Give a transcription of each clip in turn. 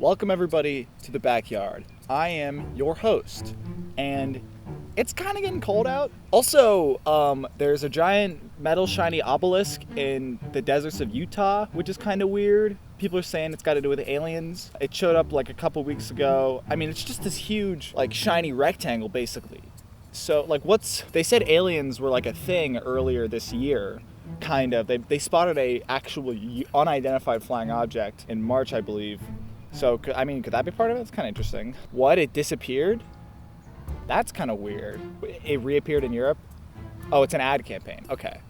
Welcome everybody to the backyard. I am your host, and it's kind of getting cold out. Also, there's a giant metal shiny obelisk in the deserts of Utah, which is kind of weird. People are saying it's got to do with aliens. It showed up like a couple weeks ago. I mean, it's just this huge, like, shiny rectangle, basically. So, like, they said aliens were like a thing earlier this year, kind of. They spotted a actual unidentified flying object in March, I believe. So, could that be part of it? It's kind of interesting. What? It disappeared? That's kind of weird. It reappeared in Europe? Oh, it's an ad campaign. Okay.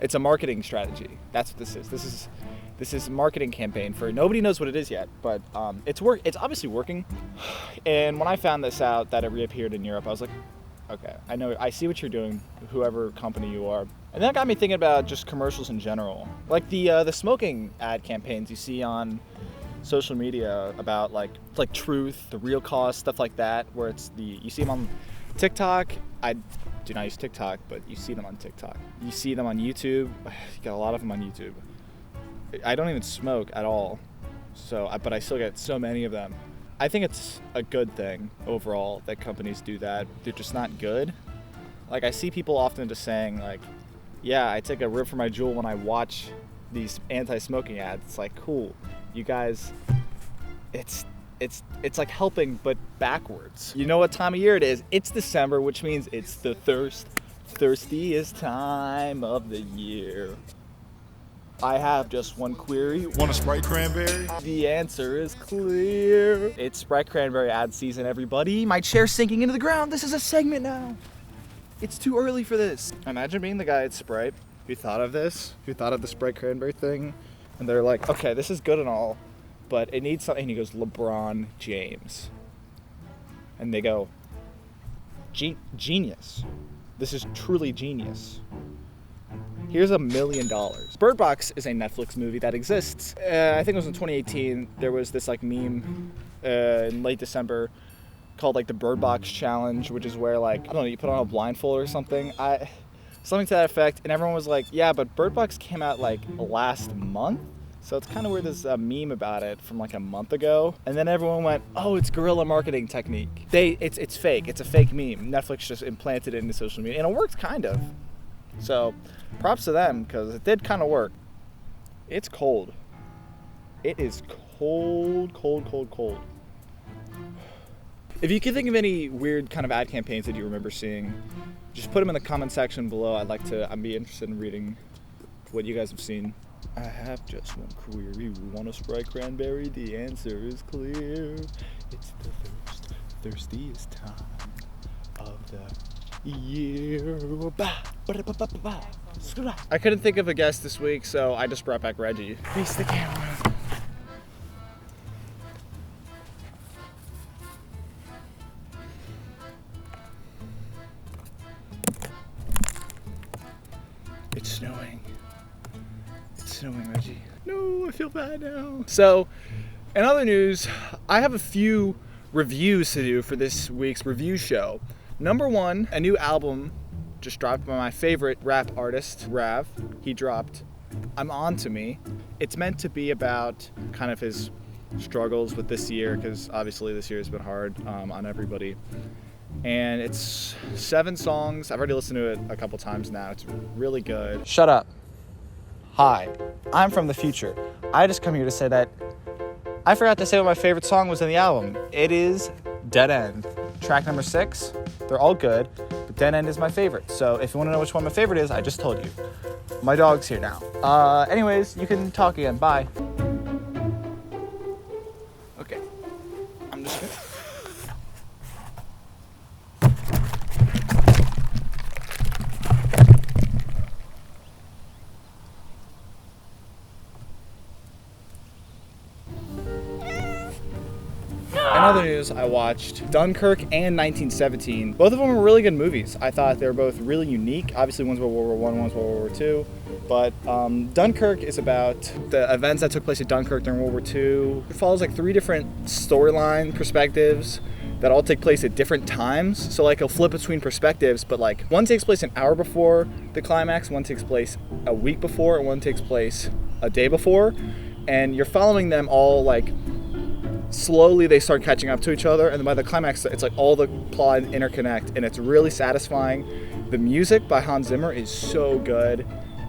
It's a marketing strategy. That's what this is. This is a marketing campaign for, nobody knows what it is yet, but it's obviously working. And when I found this out, that it reappeared in Europe, I was like, okay, I see what you're doing, whoever company you are. And that got me thinking about just commercials in general. Like the smoking ad campaigns you see on social media about like truth, the real cause, stuff like that, where you see them on TikTok. I do not use TikTok, but you see them on TikTok. You see them on YouTube. You got a lot of them on YouTube. I don't even smoke at all, but I still get so many of them. I think it's a good thing overall that companies do that. They're just not good. Like, I see people often just saying like, yeah, I take a rip for my jewel when I watch these anti-smoking ads. It's like, cool, you guys, it's like helping but backwards. You know what time of year it is? It's December, which means it's the thirstiest time of the year. I have just one query. Want a Sprite cranberry? The answer is clear. It's Sprite cranberry ad season, everybody. My chair's sinking into the ground. This is a segment now. It's too early for this. Imagine being the guy at Sprite who thought of this, who thought of the Sprite cranberry thing, and they're like, okay, this is good and all, but it needs something. And he goes, LeBron James. And they go, genius. This is truly genius. Here's $1 million. Bird Box is a Netflix movie that exists. I think it was in 2018. There was this like meme in late December called like the Bird Box Challenge, which is where like, I don't know, you put on a blindfold or something. Something to that effect. And everyone was like, yeah, but Bird Box came out like last month. So it's kind of weird, there's a meme about it from like a month ago. And then everyone went, oh, it's guerrilla marketing technique. It's fake. It's a fake meme. Netflix just implanted it into social media. And it worked kind of. So props to them, because it did kind of work. It's cold. It is cold. If you can think of any weird kind of ad campaigns that you remember seeing, just put them in the comment section below. I'd be interested in reading what you guys have seen. I have just one query. We want a Sprite cranberry? The answer is clear. It's the thirstiest time of the year. I couldn't think of a guest this week, so I just brought back Reggie. Face the camera. It's snowing. It's snowing, Reggie. No, I feel bad now. So, in other news, I have a few reviews to do for this week's review show. Number one, a new album just dropped by my favorite rap artist, Rav. He dropped I'm On To Me. It's meant to be about kind of his struggles with this year, because obviously this year has been hard on everybody. And it's 7 songs. I've already listened to it a couple times now. It's really good. Shut up. Hi, I'm from the future. I just come here to say that I forgot to say what my favorite song was in the album. It is Dead End. Track number 6. They're all good, but Dead End is my favorite. So if you want to know which one my favorite is, I just told you. My dog's here now. Anyways, you can talk again. Bye. Okay. I'm just gonna... In other news, I watched Dunkirk and 1917. Both of them were really good movies. I thought they were both really unique. Obviously, one's World War I, one's World War II. But Dunkirk is about the events that took place at Dunkirk during World War II. It follows like 3 different storyline perspectives that all take place at different times. So like it'll flip between perspectives, but like one takes place an hour before the climax, one takes place a week before, and one takes place a day before. And you're following them all like slowly they start catching up to each other, and then by the climax, it's like all the plot interconnect, and it's really satisfying. The music by Hans Zimmer is so good.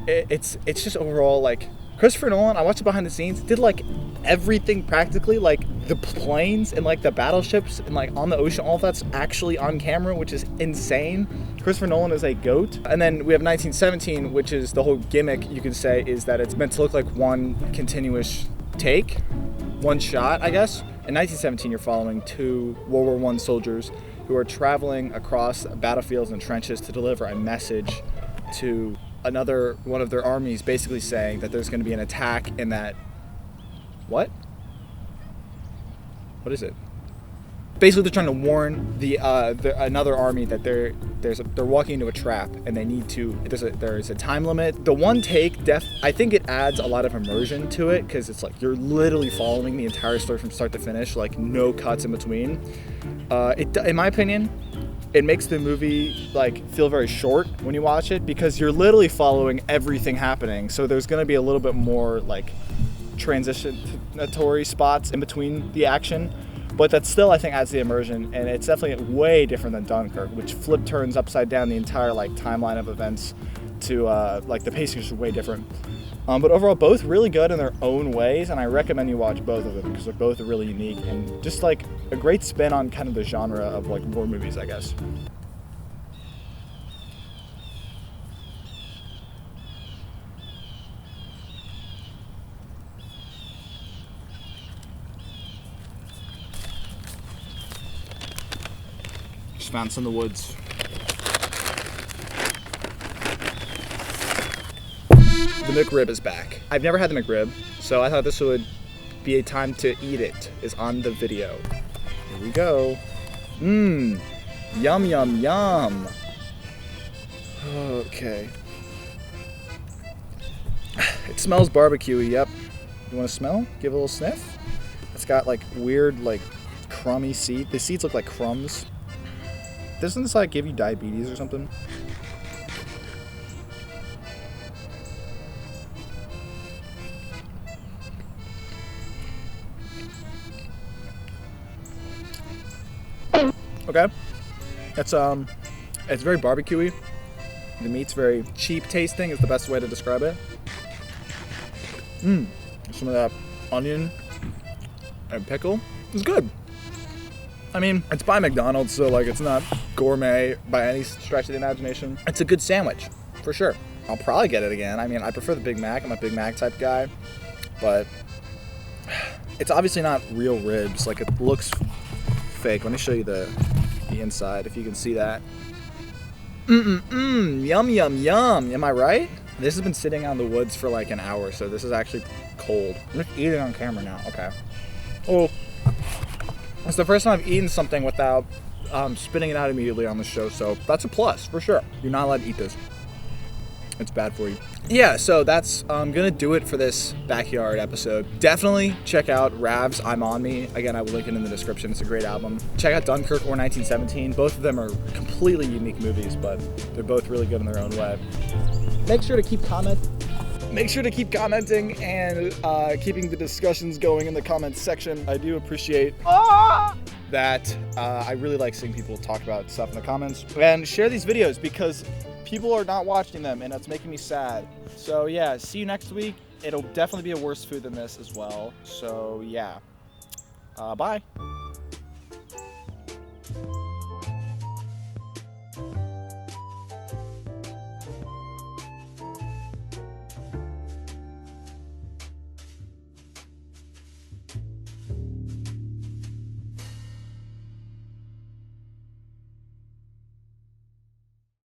It's just overall, like, Christopher Nolan, I watched it behind the scenes, did like everything practically, like the planes and like the battleships and like on the ocean, all of that's actually on camera, which is insane. Christopher Nolan is a GOAT. And then we have 1917, which is the whole gimmick, you could say, is that it's meant to look like one continuous take, one shot, I guess. In 1917, you're following two World War I soldiers who are traveling across battlefields and trenches to deliver a message to another one of their armies, basically saying that there's going to be an attack and that what is it? Basically, they're trying to warn the another army that they're walking into a trap and they need to. There's a time limit. The one take, I think it adds a lot of immersion to it because it's like you're literally following the entire story from start to finish, like no cuts in between. In my opinion, it makes the movie like feel very short when you watch it because you're literally following everything happening. So there's going to be a little bit more like transitionatory spots in between the action, but that still I think adds the immersion, and it's definitely way different than Dunkirk, which turns upside down the entire like timeline of events to like the pacing is way different. But overall, both really good in their own ways, and I recommend you watch both of them because they're both really unique and just like a great spin on kind of the genre of like war movies, I guess. Just found some in the woods. The McRib is back. I've never had the McRib, so I thought this would be a time to eat it, is on the video. Here we go. Mmm. Yum, yum, yum. Okay. It smells barbecue-y, yep. You want to smell? Give it a little sniff? It's got like weird, like crummy seed. The seeds look like crumbs. Doesn't this like give you diabetes or something? Okay, it's very barbecue-y. The meat's very cheap tasting is the best way to describe it. Some of that onion and pickle is good. I mean, it's by McDonald's, so like it's not gourmet by any stretch of the imagination. It's a good sandwich, for sure. I'll probably get it again. I mean, I prefer the Big Mac. I'm a Big Mac type guy, but it's obviously not real ribs. Like it looks fake. Let me show you the inside, if you can see that. Yum, yum, yum. Am I right? This has been sitting out in the woods for like an hour, so this is actually cold. I'm just eating on camera now. Okay. Oh, it's the first time I've eaten something without spitting it out immediately on the show, so that's a plus for sure. You're not allowed to eat this. It's bad for you. Yeah, so that's gonna do it for this backyard episode. Definitely check out Rav's I'm On Me. Again, I will link it in the description. It's a great album. Check out Dunkirk or 1917. Both of them are completely unique movies, but they're both really good in their own way. Make sure to keep commenting and keeping the discussions going in the comments section. I do appreciate that. I really like seeing people talk about stuff in the comments. And share these videos because people are not watching them and that's making me sad. So yeah, see you next week. It'll definitely be a worse food than this as well. So yeah, bye.